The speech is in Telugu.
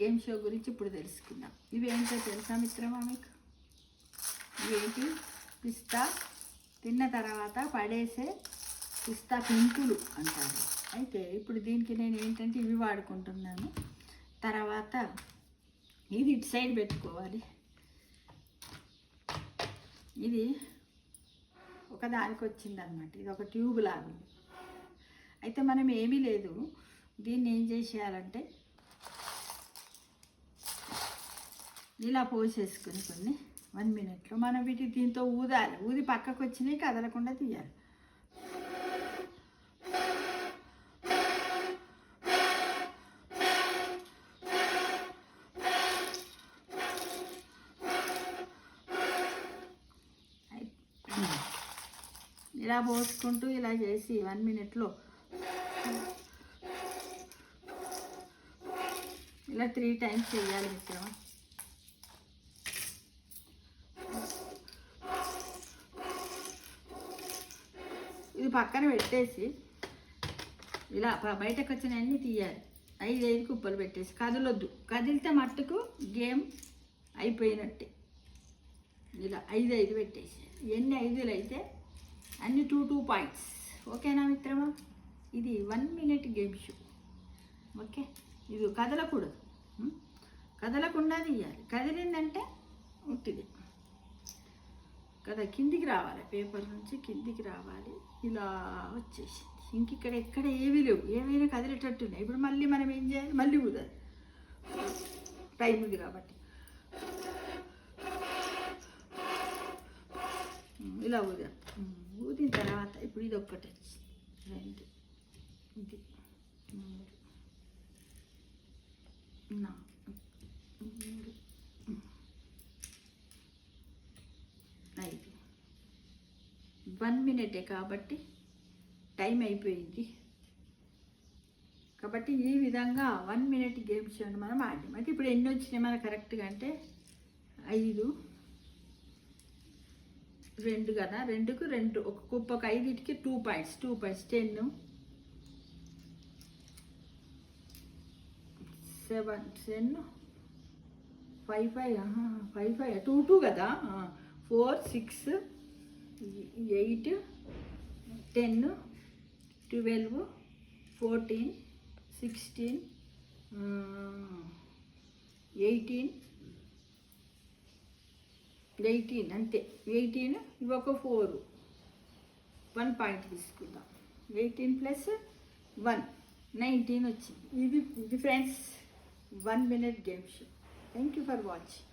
గేమ్ షో గురించి ఇప్పుడు తెలుసుకుందాం. ఇవేంటో తెలుసా మిత్రమా మీకు? ఇవేంటి? పిస్తా తిన్న తర్వాత పడేసే పిస్తా పెంకులు అంటారు. అయితే ఇప్పుడు దీనికి నేను ఏంటంటే ఇవి వాడుకుంటున్నాను. తర్వాత ఇది ఇటు సైడ్ పెట్టుకోవాలి. ఇది ఒక దానికి వచ్చిందనమాట. ఇది ఒక ట్యూబ్ లాగా. అయితే మనం ఏమీ లేదు, దీన్ని ఏం చేసేయాలంటే ఇలా పోసేసుకుని కొన్ని 1 మినిట్లో మనం దీంతో ఊదాలి. ఊది పక్కకు వచ్చినాయి కదలకుండా తీయాలి. ఇలా పోసుకుంటూ ఇలా చేసి 1 మినిట్లో ఇలా 3 టైమ్స్ చేయాలి మిత్రమా. ఇది పక్కన పెట్టేసి ఇలా బయటకు వచ్చినవన్నీ తీయాలి. 5 కుప్పలు పెట్టేసి కదలొద్దు. కదిలితే మట్టుకు గేమ్ అయిపోయినట్టే. ఇలా 5 పెట్టేసి ఎన్ని 5లు అయితే అన్ని 2 పాయింట్స్. ఓకేనా మిత్రమా? ఇది 1 మినిట్ గేమ్ షో. ఓకే, ఇది కదలకూడదు, కదలకుండా తీయాలి. కదిలిందంటే ఉట్టిది కదా, కిందికి రావాలి. పేపర్ నుంచి కిందికి రావాలి. ఇలా వచ్చేసింది. ఇంక ఎక్కడ ఏమీ లేవు, ఏమైనా కదిలేటట్టున్నాయి. ఇప్పుడు మళ్ళీ మనం ఏం చేయాలి? మళ్ళీ ఊదాలి. టైం ఉంది కాబట్టి ఇలా ఊదాం. ఊదిన తర్వాత ఇప్పుడు ఇది ఒక్కటి 2 ఇది 3 4 5. 1 మినిటే కాబట్టి టైం అయిపోయింది. కాబట్టి ఈ విధంగా 1 మినిట్ గేమ్ షోని మనం ఆడాం. అయితే ఇప్పుడు ఎన్ని వచ్చినాయి మనకు కరెక్ట్గా అంటే 5, 2 కదా, 2కు 2 ఒక కుప్పకు 5కి 2 పాయింట్స్. 10 7 10 5 2 కదా, 4 6 8 10 12 14 16 18 అంతే. 18 ఇవి ఒక 4, 1 పాయింట్ తీసుకుందాం. 18 + 1 19 వచ్చింది. ఇది friends 1 minute game show. Thank you for watching.